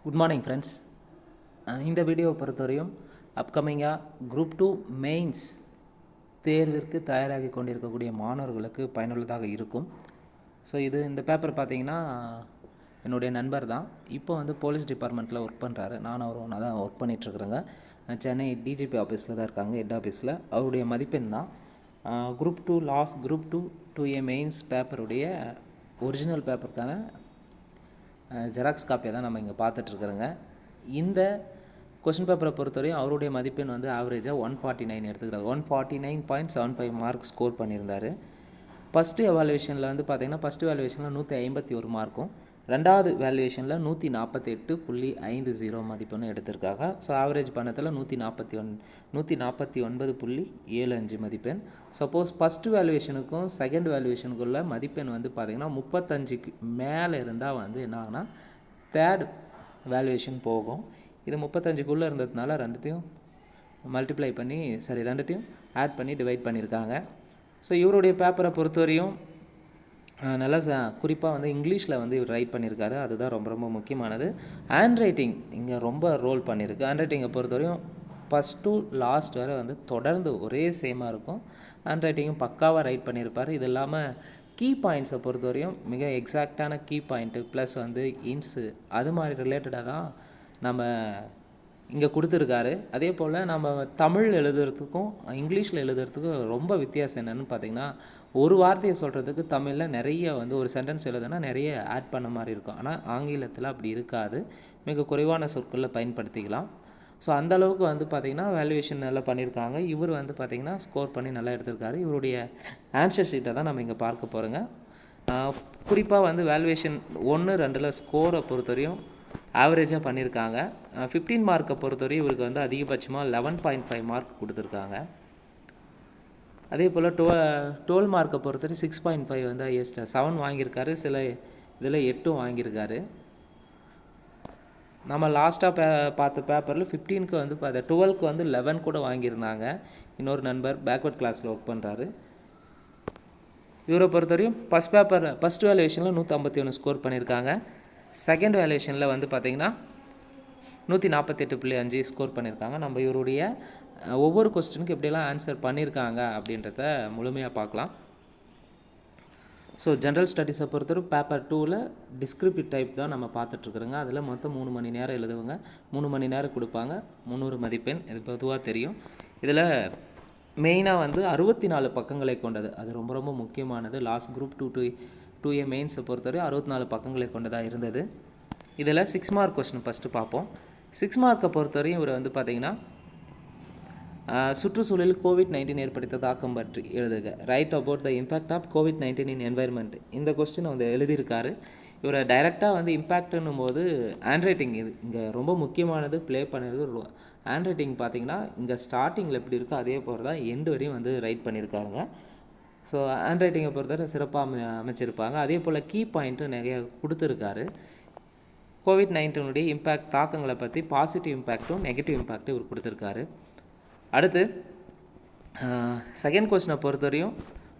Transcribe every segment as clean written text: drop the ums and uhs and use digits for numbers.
Good morning friends. இந்த வீடியோவை பொறுத்தவரையும் அப்கமிங்காக குரூப் 2 மெயின்ஸ் தேர்விற்கு தயாராகி கொண்டிருக்கக்கூடிய மாணவர்களுக்கு பயனுள்ளதாக இருக்கும். ஸோ இந்த பேப்பர் பார்த்திங்கன்னா என்னுடைய நண்பர் தான். இப்போ போலீஸ் டிபார்ட்மெண்ட்டில் ஒர்க் பண்ணுறாரு. நான் அவர் ஒன்றா தான் ஒர்க் பண்ணிகிட்ருக்குறேங்க. சென்னை டிஜிபி ஆஃபீஸில் தான் இருக்காங்க, ஹெட் ஆஃபீஸில். அவருடைய மதிப்பெண் தான் குரூப் 2 2A மெயின்ஸ் பேப்பருடைய ஒரிஜினல் பேப்பருக்கான ஜெராக்ஸ் காப்பியை தான் நம்ம இங்கே பார்த்துட்ருக்குறோங்க. இந்த கொஷின் பேப்பரை பொறுத்தவரையும் அவருடைய மதிப்பெண் ஆவரேஜாக 149 எடுத்துக்கிறார். 149.75 மார்க் ஸ்கோர் பண்ணியிருந்தார். ஃபஸ்ட்டு எவாலுவேஷனில் பார்த்திங்கன்னா ஃபஸ்ட்டு வேல்யூவேஷனில் 151 மார்க்கும், ரெண்டாவது வேல்யூவேஷனில் 148.50 மதிப்பெண்ணும் எடுத்திருக்காங்க. ஸோ ஆவரேஜ் பண்ணத்தில் 149.75 மதிப்பெண். சப்போஸ் ஃபஸ்ட்டு வேல்யூவேஷனுக்கும் செகண்ட் வேல்யூவேஷனுக்குள்ள மதிப்பெண் பார்த்திங்கன்னா 35க்கு மேலே இருந்தால் என்ன ஆகுனா தேர்ட் வேல்யூவேஷன் போகும். இது 35க்குள்ளே இருந்ததுனால ரெண்டுத்தையும் ஆட் பண்ணி டிவைட் பண்ணியிருக்காங்க. ஸோ இவருடைய பேப்பரை பொறுத்தவரையும் நல்லா குறிப்பாக இங்கிலீஷில் இவர் ரைட் பண்ணியிருக்காரு. அதுதான் ரொம்ப ரொம்ப முக்கியமானது. ஹேண்ட் ரைட்டிங் இங்கே ரொம்ப ரோல் பண்ணியிருக்கு. ஹேண்ட் ரைட்டிங்கை பொறுத்தவரையும் ஃபஸ்ட் டு லாஸ்ட் வரை தொடர்ந்து ஒரே சேமாக இருக்கும். ஹேண்ட் ரைட்டிங்கும் பக்காவாக ரைட் பண்ணியிருப்பார். இது இல்லாமல் கீ பாயிண்ட்ஸை பொறுத்தவரையும் மிக எக்ஸாக்டான கீ பாயிண்ட்டு ப்ளஸ் இன்ஸு அது மாதிரி ரிலேட்டடாக தான் நம்ம இங்கே கொடுத்துருக்காரு. அதே போல் நம்ம தமிழ் எழுதுறதுக்கும் இங்கிலீஷில் எழுதுறதுக்கும் ரொம்ப வித்தியாசம் என்னென்னு பார்த்திங்கன்னா, ஒரு வார்த்தையை சொல்கிறதுக்கு தமிழில் நிறைய ஒரு சென்டென்ஸ் எழுதுனா நிறைய ஆட் பண்ண மாதிரி இருக்கும். ஆனால் ஆங்கிலத்தில் அப்படி இருக்காது. மிக குறைவான சொற்களில் பயன்படுத்திக்கலாம். ஸோ அந்தளவுக்கு பார்த்திங்கன்னா வேல்யூவேஷன் நல்லா பண்ணியிருக்காங்க. இவர் பார்த்திங்கன்னா ஸ்கோர் பண்ணி நல்லா எடுத்திருக்காரு. இவருடைய ஆன்சர் ஷீட்டை தான் நம்ம இங்கே பார்க்க போகிறோங்க. குறிப்பாக வேல்யூவேஷன் 1, 2 ஸ்கோரை பொறுத்தவரையும் ஆவரேஜாக பண்ணியிருக்காங்க. 15 மார்க்கை பொறுத்தவரையும் இவருக்கு அதிகபட்சமாக 11.5 மார்க் கொடுத்துருக்காங்க. அதே போல் 12 மார்க்கை பொறுத்தவரை 6.5 ஹையஸ்ட்டாக 7 வாங்கியிருக்காரு. சில இதில் 8 வாங்கியிருக்காரு. நம்ம லாஸ்ட்டாக பார்த்த பேப்பரில் 15க்கு 12க்கு 11 கூட வாங்கியிருந்தாங்க. இன்னொரு நண்பர் பேக்வர்ட் கிளாஸில் ஒர்க் பண்ணுறாரு. இவரை பொறுத்தவரையும் ஃபஸ்ட் வேல்யூவேஷனில் 151 ஸ்கோர் பண்ணியிருக்காங்க. செகண்ட் வேல்யூவேஷனில் பார்த்திங்கன்னா 148.5 ஸ்கோர் பண்ணியிருக்காங்க. நம்ம இவருடைய ஒவ்வொரு கொஸ்டினுக்கு எப்படியெல்லாம் ஆன்சர் பண்ணியிருக்காங்க அப்படின்றத முழுமையாக பார்க்கலாம். ஸோ ஜென்ரல் ஸ்டடீஸை பொறுத்தவரை பேப்பர் 2ல் டிஸ்கிரிப்டிவ் டைப் தான் நம்ம பார்த்துட்ருக்குறோங்க. அதில் மொத்தம் 3 மணி நேரம் எழுதுவாங்க. 3 மணி நேரம் கொடுப்பாங்க. 300 மதிப்பெண். இது பொதுவாக தெரியும். இதில் மெயினாக 64 பக்கங்களை கொண்டது. அது ரொம்ப ரொம்ப முக்கியமானது. லாஸ்ட் குரூப் 2A மெயின்ஸை பொறுத்தவரை 64 பக்கங்களை கொண்டதாக இருந்தது. இதில் 6 மார்க் கொஸ்டின் ஃபஸ்ட்டு பார்ப்போம். 6 மார்க்கை பொறுத்தவரையும் இவர் பார்த்திங்கன்னா சுற்றுச்சூழலில் COVID-19 ஏற்படுத்த தாக்கம் பற்றி எழுதுக. Write about the impact of COVID-19 in environment. இந்த கொஸ்டினை எழுதியிருக்காரு. இவரை டைரெக்டாக இம்பேக்ட்னும் போது ஹேண்ட் ரைட்டிங் இது இங்கே ரொம்ப முக்கியமானது ப்ளே பண்ணியிருக்கு. ஹேண்ட் ரைட்டிங் பார்த்திங்கன்னா இங்கே ஸ்டார்டிங்கில் எப்படி இருக்கோ அதே போல் தான் எண்டு வரையும் ரைட் பண்ணியிருக்காங்க. ஸோ ஹேண்ட் ரைட்டிங்கை பொறுத்தவரை சிறப்பாக அமைச்சிருப்பாங்க. அதே போல் கீ பாயிண்ட்டும் நிறைய கொடுத்துருக்காரு. COVID-19 இம்பேக்ட் தாக்கங்களை பற்றி பாசிட்டிவ் இம்பேக்ட்டும் நெகட்டிவ் இம்பேக்ட்டும் இவர் கொடுத்துருக்காரு. அடுத்து செகண்ட் கொஸ்டினை பொறுத்தவரையும்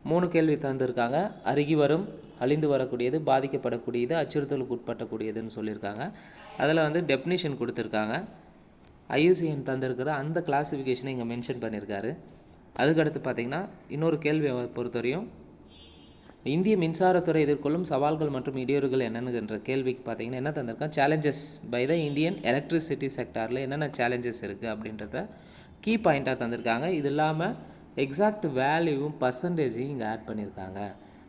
3 கேள்வி தந்திருக்காங்க. அருகி வரும், அழிந்து வரக்கூடியது, பாதிக்கப்படக்கூடியது, அச்சுறுத்தலுக்கு உட்பட்டக்கூடியதுன்னு சொல்லியிருக்காங்க. அதில் டெஃபினிஷன் கொடுத்துருக்காங்க. IUCN தந்திருக்கிற அந்த கிளாஸிஃபிகேஷனை இங்கே மென்ஷன் பண்ணியிருக்காரு. அதுக்கடுத்து பார்த்திங்கன்னா இன்னொரு கேள்வியை பொறுத்தவரையும் இந்திய மின்சாரத்துறை எதிர்கொள்ளும் சவால்கள் மற்றும் இடையூறுகள் என்னென்னுன்ற கேள்விக்கு பார்த்திங்கன்னா என்ன தந்திருக்காங்க, challenges by the Indian electricity செக்டாரில் என்னென்ன சேலஞ்சஸ் இருக்குது அப்படின்றத கீ பாயிண்ட்டாக தந்திருக்காங்க. இது இல்லாமல் எக்ஸாக்ட் வேல்யூவும் பர்சன்டேஜையும் இங்கே ஆட் பண்ணியிருக்காங்க.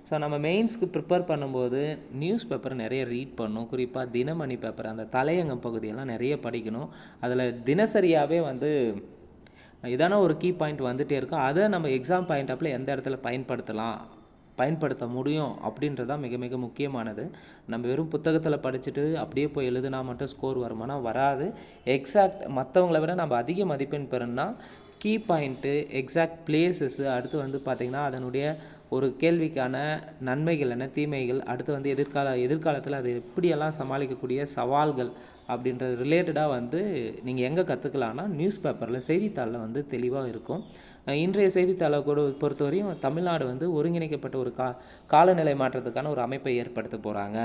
ஸோ நம்ம மெயின்ஸ்க்கு ப்ரிப்பேர் பண்ணும்போது நியூஸ் பேப்பர் நிறைய ரீட் பண்ணணும். குறிப்பாக தினமணி பேப்பர் அந்த தலையங்கம் பகுதியெல்லாம் நிறைய படிக்கணும். அதில் தினசரியாகவே இதான ஒரு கீ பாயிண்ட் வந்துகிட்டே இருக்கும். அதை நம்ம எக்ஸாம் பாயிண்ட் ஆப்பில் எந்த இடத்துல பயன்படுத்த முடியும் அப்படின்றதான் மிக மிக முக்கியமானது. நம்ம வெறும் புத்தகத்தில் படிச்சுட்டு அப்படியே போய் எழுதுனா மட்டும் ஸ்கோர் வருமானா வராது. எக்ஸாக்ட் மற்றவங்கள விட நம்ம அதிக மதிப்பெண் பெறணும்னா கீ பாயிண்ட்டு, எக்ஸாக்ட் பிளேசஸ்ஸு, அடுத்து பார்த்திங்கன்னா அதனுடைய ஒரு கேள்விக்கான நன்மைகள் என்ன, தீமைகள், அடுத்து எதிர்காலத்தில் அது எப்படியெல்லாம் சமாளிக்கக்கூடிய சவால்கள் அப்படின்றது ரிலேட்டடாக நீங்கள் எங்கே கற்றுக்கலான்னா நியூஸ் பேப்பரில் செய்தித்தாளில் தெளிவாக இருக்கும். இன்றைய செய்தித்தாளை கூட பொறுத்தவரையும் தமிழ்நாடு வந்து ஒருங்கிணைக்கப்பட்ட ஒரு காலநிலை மாற்றத்துக்கான ஒரு அமைப்பை ஏற்படுத்த போகிறாங்க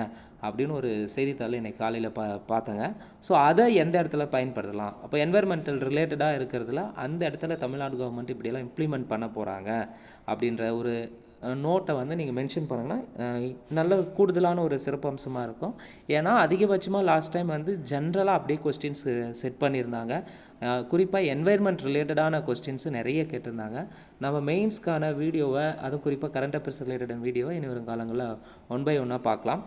அப்படின்னு ஒரு செய்தித்தாள் இன்றைக்கி காலையில் பார்த்தேங்க. ஸோ அதை எந்த இடத்துல பயன்படுத்தலாம், அப்போ என்வைரன்மெண்டல் ரிலேட்டடாக இருக்கிறதுல அந்த இடத்துல தமிழ்நாடு கவர்மெண்ட் இப்படியெல்லாம் இம்ப்ளிமெண்ட் பண்ண போகிறாங்க அப்படின்ற ஒரு நோட்டை வந்து நீங்கள் மென்ஷன் பண்ணிங்கன்னா நல்ல கூடுதலான ஒரு சிறப்பம்சமாக இருக்கும். ஏன்னா அதிகபட்சமாக லாஸ்ட் டைம் வந்து ஜென்ரலாக அப்படியே கொஸ்டின்ஸ் செட் பண்ணியிருந்தாங்க. குறிப்பாக என்வைர்மெண்ட் ரிலேட்டடான கொஸ்டின்ஸு நிறைய கேட்டிருந்தாங்க. நம்ம மெயின்ஸ்க்கான வீடியோவை, அதுவும் குறிப்பாக கரண்ட் அஃபேர்ஸ் ரிலேட்டடான வீடியோவை இனி வரும் காலங்களில் 1 by 1 பார்க்கலாம்.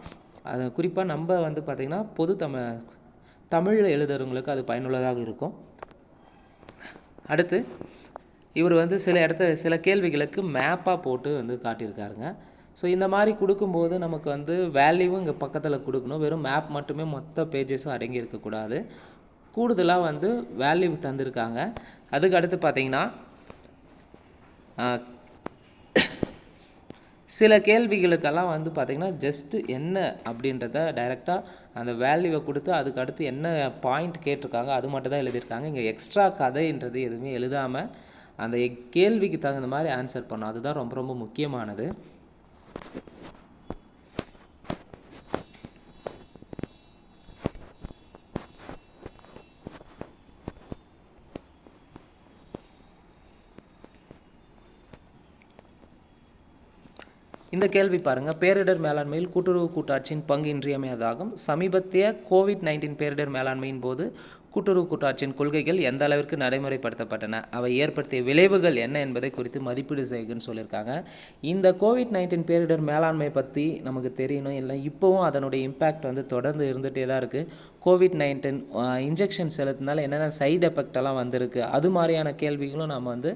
அது குறிப்பாக நம்ம வந்து பார்த்திங்கன்னா தமிழில் எழுதுறவங்களுக்கு அது பயனுள்ளதாக இருக்கும். அடுத்து இவர் வந்து சில கேள்விகளுக்கு மேப்பாக போட்டு வந்து காட்டியிருக்காருங்க. ஸோ இந்த மாதிரி கொடுக்கும்போது நமக்கு வந்து வேல்யூவும் இங்கே பக்கத்தில் கொடுக்கணும். வெறும் மேப் மட்டுமே மொத்த பேஜஸும் அடங்கி இருக்கக்கூடாது. கூடுதலாக வந்து வேல்யூ தந்திருக்காங்க. அதுக்கு அடுத்து பார்த்திங்கன்னா சில கேள்விகளுக்கெல்லாம் வந்து பார்த்திங்கன்னா ஜஸ்ட்டு என்ன அப்படின்றத டைரெக்டாக அந்த வேல்யூவை கொடுத்து அதுக்கு அடுத்து என்ன பாயிண்ட் கேட்டிருக்காங்க அது மட்டும் தான் எழுதியிருக்காங்க. இங்கே எக்ஸ்ட்ரா கதைன்றது எதுவுமே எழுதாமல் அந்த கேள்விக்கு தகுந்த மாதிரி ஆன்சர் பண்ணணும். அதுதான் ரொம்ப ரொம்ப முக்கியமானது. இந்த கேள்வி பாருங்கள். பேரிடர் மேலாண்மையில் கூட்டுறவு கூட்டாட்சியின் பங்கு இன்றியமையாததாகும். சமீபத்திய COVID-19 பேரிடர் மேலாண்மையின் போது கூட்டுறவு கூட்டாட்சியின் கொள்கைகள் எந்த அளவிற்கு நடைமுறைப்படுத்தப்பட்டன, அவை ஏற்படுத்திய விளைவுகள் என்ன என்பதை குறித்து மதிப்பீடு செய்யுங்கன்னு சொல்லியிருக்காங்க. இந்த COVID-19 பேரிடர் மேலாண்மை பற்றி நமக்கு தெரியணும். இல்லை இப்போவும் அதனுடைய இம்பேக்ட் வந்து தொடர்ந்து இருந்துகிட்டே தான் இருக்குது. COVID-19 இன்ஜெக்ஷன் செலுத்தினால என்னென்ன சைடு எஃபெக்டெல்லாம் வந்திருக்கு, அது மாதிரியான கேள்விகளும் நம்ம வந்து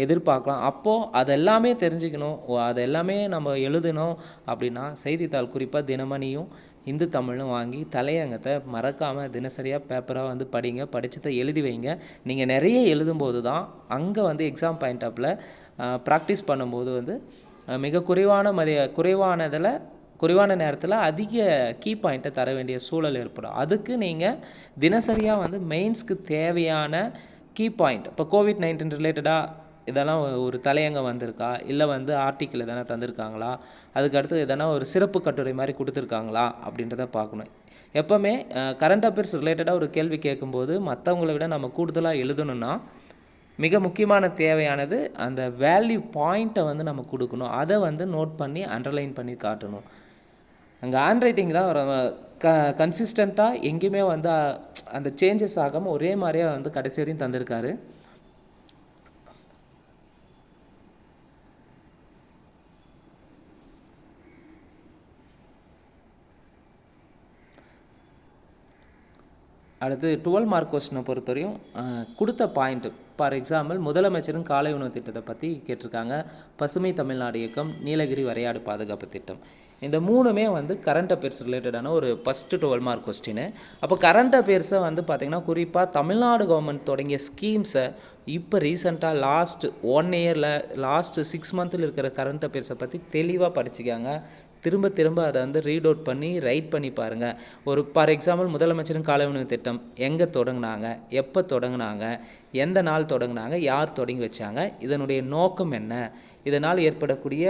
எதிர்பார்க்கலாம். அப்போது அதெல்லாமே தெரிஞ்சுக்கணும், அதெல்லாமே நம்ம எழுதணும் அப்படின்னா செய்தித்தாள் குறிப்பாக தினமணியும் இந்து தமிழும் வாங்கி தலையங்கத்தை மறக்காமல் தினசரியாக பேப்பராக வந்து படிங்க. படித்ததை எழுதி வைங்க. நீங்கள் நிறைய எழுதும்போது தான் அங்கே வந்து எக்ஸாம் பாயிண்ட் ஆஃபில் ப்ராக்டிஸ் பண்ணும்போது வந்து மிக குறைவான நேரத்தில் அதிக கீ பாயிண்ட்டை தர வேண்டிய சூழல் ஏற்படும். அதுக்கு நீங்கள் தினசரியாக வந்து மெயின்ஸ்க்கு தேவையான கீ பாயிண்ட், இப்போ COVID-19 ரிலேட்டடாக இதெல்லாம் ஒரு தலையங்கம் வந்திருக்கா, இல்லை வந்து ஆர்டிக்கிள் எதனா தந்திருக்காங்களா, அதுக்கடுத்து எதனா ஒரு சிறப்பு கட்டுரை மாதிரி கொடுத்துருக்காங்களா அப்படின்றத பார்க்கணும். எப்போவுமே கரண்ட் அஃபேர்ஸ் ரிலேட்டடாக ஒரு கேள்வி கேட்கும்போது மற்றவங்கள விட நம்ம கூடுதலாக எழுதணுன்னா மிக முக்கியமான தேவையானது அந்த வேல்யூ பாயிண்ட்டை வந்து நம்ம கொடுக்கணும். அதை வந்து நோட் பண்ணி அண்டர்லைன் பண்ணி காட்டணும். அங்கே ஹேண்ட் ரைட்டிங் தான் கன்சிஸ்டண்ட்டாக எங்கேயுமே வந்து அந்த சேஞ்சஸ் ஆகாமல் ஒரே மாதிரியாக வந்து கடைசி வரையும் தந்திருக்காரு. அடுத்து 12 மார்க் கொஸ்டினை பொறுத்தவரையும் கொடுத்த பாயிண்ட்டு, ஃபார் எக்ஸாம்பிள் முதலமைச்சரும் காலை உணவு திட்டத்தை பற்றி கேட்டிருக்காங்க. பசுமை தமிழ்நாடு இயக்கம், நீலகிரி வரையாடு பாதுகாப்பு திட்டம், இந்த மூணுமே வந்து கரண்ட் அஃபேர்ஸ் ரிலேட்டடான ஒரு ஃபஸ்ட்டு 12 மார்க் கொஸ்டின். அப்போ கரண்ட் அஃபேர்ஸை வந்து பார்த்திங்கன்னா குறிப்பாக தமிழ்நாடு கவர்மெண்ட் தொடங்கிய ஸ்கீம்ஸை இப்போ ரீசெண்டாக லாஸ்ட் 1 இயரில் லாஸ்ட்டு 6 மந்தில் இருக்கிற கரண்ட் அஃபேர்ஸை பற்றி தெளிவாக படிச்சுக்காங்க. திரும்ப அதை வந்து ரீட் அவுட் பண்ணி ரைட் பண்ணி பாருங்கள். ஒரு ஃபார் எக்ஸாம்பிள் முதலமைச்சரின் காலை உணவு திட்டம் எங்கே தொடங்கினாங்க, எப்போ தொடங்கினாங்க, எந்த நாள் தொடங்கினாங்க, யார் தொடங்கி வச்சாங்க, இதனுடைய நோக்கம் என்ன, இதனால் ஏற்படக்கூடிய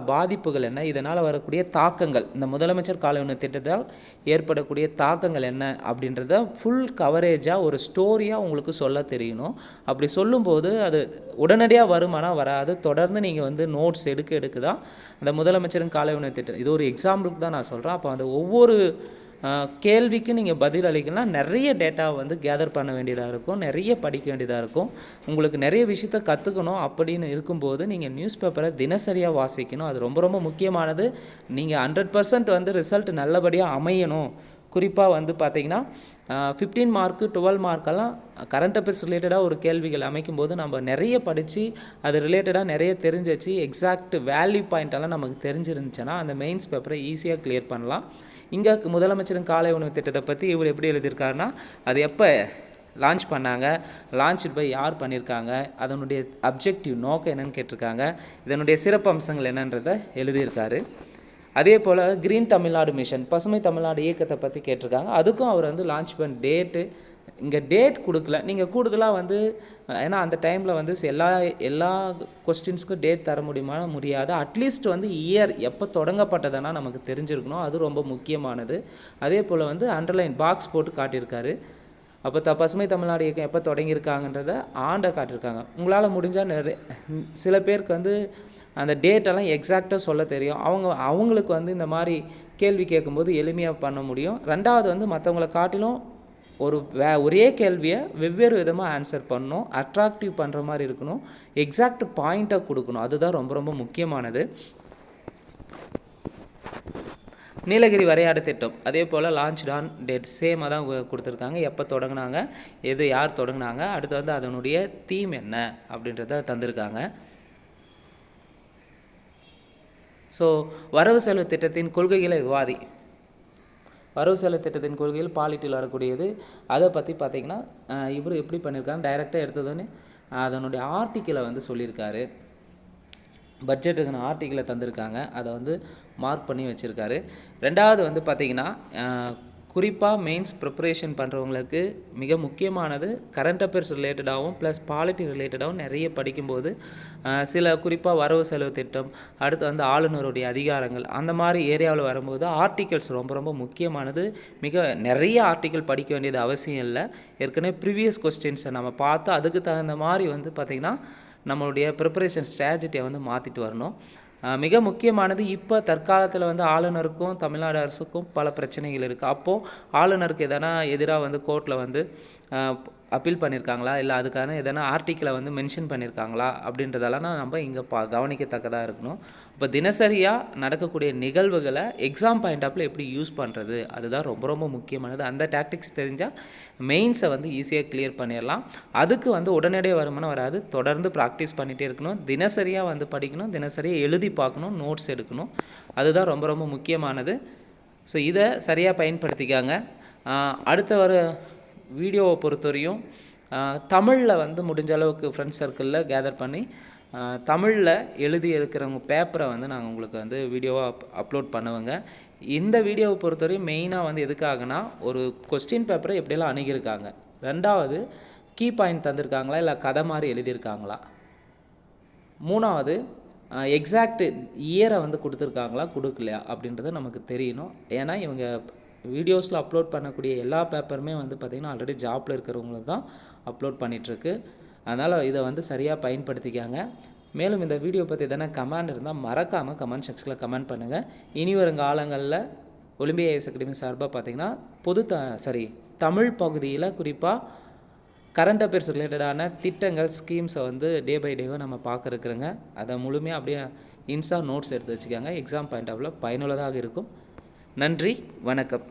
பாதிப்புகள் என்ன, இதனால் வரக்கூடிய தாக்கங்கள், இந்த முதலமைச்சர் காலை உணவு திட்டத்தால் ஏற்படக்கூடிய தாக்கங்கள் என்ன அப்படின்றத ஃபுல் கவரேஜாக ஒரு ஸ்டோரியாக உங்களுக்கு சொல்ல தெரியணும். அப்படி சொல்லும்போது அது உடனடியாக வருமானா வராது. தொடர்ந்து நீங்கள் வந்து நோட்ஸ் எடுக்க தான் அந்த முதலமைச்சரின் காலை உணவு திட்டம், இது ஒரு எக்ஸாம்பிளுக்கு தான் நான் சொல்கிறேன். அப்போ அந்த ஒவ்வொரு கேள்விக்கு நீங்கள் பதில் அளிக்கலாம். நிறைய டேட்டாவை வந்து கேதர் பண்ண வேண்டியதாக இருக்கும், நிறைய படிக்க வேண்டியதாக இருக்கும், உங்களுக்கு நிறைய விஷயத்த கற்றுக்கணும். அப்படின்னு இருக்கும்போது நீங்கள் நியூஸ் பேப்பரை தினசரியாக வாசிக்கணும். அது ரொம்ப ரொம்ப முக்கியமானது. நீங்கள் 100% வந்து ரிசல்ட் நல்லபடியாக அமையணும். குறிப்பாக வந்து பார்த்திங்கன்னா 15 மார்க்கு 12 மார்க்கெல்லாம் கரண்ட் அஃபேர்ஸ் ரிலேட்டடாக ஒரு கேள்விகள் அமைக்கும்போது நம்ம நிறைய படித்து அது ரிலேட்டடாக நிறைய தெரிஞ்சு வச்சு எக்ஸாக்ட் வேல்யூ பாயிண்டெல்லாம் நமக்கு தெரிஞ்சிருந்துச்சுன்னா அந்த மெயின்ஸ் பேப்பரை ஈஸியாக கிளியர் பண்ணலாம். இங்கே முதலமைச்சரின் காலை உணவு திட்டத்தை பற்றி இவர் எப்படி எழுதியிருக்காருன்னா, அது எப்போ லான்ச் பண்ணாங்க, லான்ச் பை யார் பண்ணியிருக்காங்க, அதனுடைய அப்ஜெக்டிவ் நோக்கம் என்னென்னு கேட்டிருக்காங்க, இதனுடைய சிறப்பு அம்சங்கள் என்னன்றதை எழுதியிருக்காரு. அதே போல் க்ரீன் தமிழ்நாடு மிஷன், பசுமை தமிழ்நாடு இயக்கத்தை பற்றி கேட்டிருக்காங்க. அதுக்கும் அவர் வந்து லான்ச் பண்ண டேட்டு இங்கே டேட் கொடுக்கல, நீங்கள் கூடுதலாக வந்து ஏன்னா அந்த டைமில் வந்து எல்லா கொஸ்டின்ஸ்க்கும் டேட் தர முடியாது. அட்லீஸ்ட் வந்து இயர் எப்போ தொடங்கப்பட்டதுன்னா நமக்கு தெரிஞ்சிருக்கணும், அது ரொம்ப முக்கியமானது. அதே போல் வந்து அண்டர்லைன் பாக்ஸ் போட்டு காட்டியிருக்காரு. அப்போ பசுமை தமிழ்நாடு இயக்கம் எப்போ தொடங்கியிருக்காங்கன்றத ஆண்டை காட்டியிருக்காங்க. உங்களால் முடிஞ்சால் சில பேருக்கு வந்து அந்த டேட்டெல்லாம் எக்ஸாக்டாக சொல்ல தெரியும். அவங்களுக்கு வந்து இந்த மாதிரி கேள்வி கேட்கும்போது எளிமையாக பண்ண முடியும். ரெண்டாவது வந்து மற்றவங்கள காட்டிலும் ஒரே கேள்வியை வெவ்வேறு விதமாக ஆன்சர் பண்ணணும், அட்ராக்டிவ் பண்ணுற மாதிரி இருக்கணும், எக்ஸாக்ட் பாயிண்ட்டாக கொடுக்கணும். அதுதான் ரொம்ப ரொம்ப முக்கியமானது. நீலகிரி வரையாடு திட்டம் அதே போல் லான்ச் ஆன் டேட் சேமாக தான் கொடுத்துருக்காங்க. எப்போ தொடங்கினாங்க, யார் தொடங்கினாங்க, அடுத்து வந்து அதனுடைய தீம் என்ன அப்படின்றத தந்திருக்காங்க. ஸோ வரவு செலவு திட்டத்தின் கொள்கைகளை வரவு செலவு திட்டத்தின் கொள்கையில் பாலிட்டியில் வரக்கூடியது. அதை பற்றி பார்த்திங்கன்னா இவர் எப்படி பண்ணியிருக்காங்க, டைரெக்டாக எடுத்ததுன்னு அதனுடைய ஆர்டிக்கிளை வந்து சொல்லியிருக்காரு. பட்ஜெட்டுக்கான ஆர்டிக்கிளை தந்திருக்காங்க, அதை வந்து மார்க் பண்ணி வச்சுருக்காரு. ரெண்டாவது வந்து பார்த்திங்கன்னா குறிப்பாக மெயின்ஸ் ப்ரிப்பரேஷன் பண்ணுறவங்களுக்கு மிக முக்கியமானது கரண்ட் அஃபேர்ஸ் ரிலேட்டடாகவும் ப்ளஸ் பாலிட்டி ரிலேட்டடாகவும் நிறைய படிக்கும்போது சில குறிப்பாக வரவு செலவு திட்டம், அடுத்து வந்து ஆளுநருடைய அதிகாரங்கள், அந்த மாதிரி ஏரியாவில் வரும்போது ஆர்டிகல்ஸ் ரொம்ப ரொம்ப முக்கியமானது. நிறைய ஆர்டிக்கல் படிக்க வேண்டியது அவசியம் இல்லை. ஏற்கனவே ப்ரீவியஸ் கொஸ்டின்ஸை நம்ம பார்த்து அதுக்கு தகுந்த மாதிரி வந்து பார்த்திங்கன்னா நம்மளுடைய ப்ரிப்பரேஷன் ஸ்ட்ராட்டஜியை வந்து மாற்றிட்டு வரணும். மிக முக்கியமானது இப்போ தற்காலத்தில் வந்து ஆளுநருக்கும் தமிழ்நாடு அரசுக்கும் பல பிரச்சனைகள் இருக்குது. அப்போது ஆளுநருக்கு எதிராக வந்து கோர்ட்டில் வந்து அப்பீல் பண்ணியிருக்காங்களா, இல்லை அதுக்கான எதனா ஆர்டிக்கிளை வந்து மென்ஷன் பண்ணியிருக்காங்களா அப்படின்றதெல்லாம் நம்ம இங்கே கவனிக்கத்தக்கதாக இருக்கணும். இப்போ தினசரியாக நடக்கக்கூடிய நிகழ்வுகளை எக்ஸாம் பாயிண்ட் ஆஃப்ல எப்படி யூஸ் பண்ணுறது, அதுதான் ரொம்ப ரொம்ப முக்கியமானது. அந்த டாக்டிக்ஸ் தெரிஞ்சால் மெயின்ஸை வந்து ஈஸியாக கிளியர் பண்ணிடலாம். அதுக்கு வந்து உடனடியாக வருமானம் வராது, தொடர்ந்து ப்ராக்டிஸ் பண்ணிகிட்டே இருக்கணும், தினசரியாக வந்து படிக்கணும், தினசரியாக எழுதி பார்க்கணும், நோட்ஸ் எடுக்கணும். அதுதான் ரொம்ப ரொம்ப முக்கியமானது. ஸோ இதை சரியாக பயன்படுத்திக்காங்க. அடுத்த வர வீடியோவை பொறுத்தவரையும் தமிழில் வந்து முடிஞ்ச அளவுக்கு ஃப்ரெண்ட்ஸ் சர்க்கிளில் கேதர் பண்ணி தமிழில் எழுதி இருக்கிறவங்க பேப்பரை வந்து நாங்கள் உங்களுக்கு வந்து வீடியோவாக அப்லோட் பண்ணுவேங்க. இந்த வீடியோவை பொறுத்தவரையும் மெயினாக வந்து எதுக்காகனா ஒரு கொஸ்டின் பேப்பரை எப்படியெல்லாம் அணுகியிருக்காங்க, ரெண்டாவது கீ பாயிண்ட் தந்திருக்காங்களா இல்லை கதை மாதிரி எழுதியிருக்காங்களா, மூணாவது எக்ஸாக்ட் இயரை வந்து கொடுத்துருக்காங்களா கொடுக்கலையா அப்படின்றத நமக்கு தெரியணும். ஏன்னா இவங்க வீடியோஸில் அப்லோட் பண்ணக்கூடிய எல்லா பேப்பருமே வந்து பார்த்திங்கன்னா ஆல்ரெடி ஜாப்பில் இருக்கிறவங்களுக்கு தான் அப்லோட் பண்ணிகிட்ருக்கு. அதனால் இதை வந்து சரியாக பயன்படுத்திக்காங்க. மேலும் இந்த வீடியோ பற்றி எதனா கமெண்ட் இருந்தால் மறக்காமல் கமெண்ட் செக்ஷனில் கமெண்ட் பண்ணுங்கள். இனி வரும் காலங்களில் ஒலிம்பியா ஐஏஎஸ் அகாடமி சார்பாக பார்த்திங்கன்னா தமிழ் பகுதியில் குறிப்பாக கரண்ட் அஃபேர்ஸ் ரிலேட்டடான திட்டங்கள், ஸ்கீம்ஸை வந்து டே பை டேவாக நம்ம பார்க்க இருக்கிறோங்க. அதை முழுமையாக அப்படியே நோட்ஸ் எடுத்து வச்சுக்காங்க. எக்ஸாம் பாயிண்ட் ஆஃப்ல பயனுள்ளதாக இருக்கும். நன்றி, வணக்கம்.